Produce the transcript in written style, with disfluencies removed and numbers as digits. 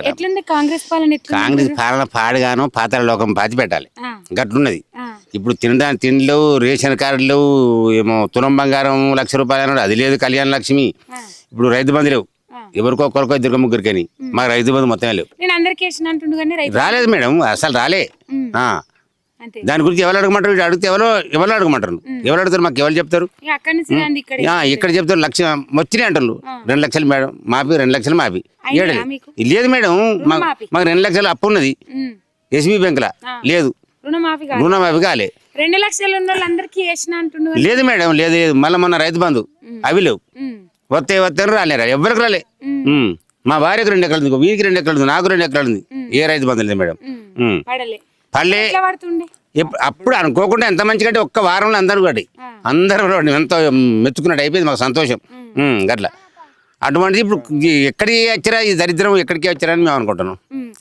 ఎట్లుంది కాంగ్రెస్ పాలన? కాంగ్రెస్ పాలన పాడుగాను పాతాళ లోకం పాతి పెట్టాలి గట్లున్నది. ఇప్పుడు తినడానికి తిండ్లు, రేషన్ కార్డులు, ఏమో తులం బంగారం 1,00,000 రూపాయలు అన్నాడు, అది లేదు. కళ్యాణ లక్ష్మి, ఇప్పుడు రైతు బంధు లేవు, ఎవరికో ఒక్కరికో ఇద్దరు ముగ్గురికని. మాకు రైతు బంధు మొత్తం లేవు. రాలేదు మేడం, అసలు రాలే. దాని గురించి ఎవరు అడగమంటారు? అడిగితే ఎవరు అడగమంటారు? ఎవరు అడుగుతారు? మాకు ఎవరు చెప్తారు? ఇక్కడ చెప్తారు 1,00,000 వచ్చినాయి అంటారు. 2 లక్షలు మేడం మాపి, 2 లక్షలు మాపి. లేదు మేడం, మాకు 2 లక్షలు అప్పు ఉన్నది ఎస్బీ బ్యాంక్ లా, లేదు రుణమాఫీ కాలే. 2 లక్షలు ఉన్న వాళ్ళందరికీ లేదు మేడం, లేదు. మళ్ళీ మొన్న రైతు బంధు అవి లేవు. వస్తే రాలే, ఎవరికి రాలే. మా భార్యకు 2 ఎకరాలు ఉంది, వీరికి 2 ఎకరాలు ఉంది, నాకు 2 ఎకరాలు ఉంది. ఏ రైతు బంధు లేదు మేడం. పల్లె అప్పుడు అనుకోకుండా ఎంత మంచిగా అంటే ఒక్క వారంలో అందరూ ఎంతో మెచ్చుకున్నట్టు అయిపోయింది. మాకు సంతోషం గట్ల. అటువంటిది ఇప్పుడు ఎక్కడికి వచ్చారా ఈ దరిద్రం, ఎక్కడికి వచ్చారని మేము అనుకుంటున్నాం.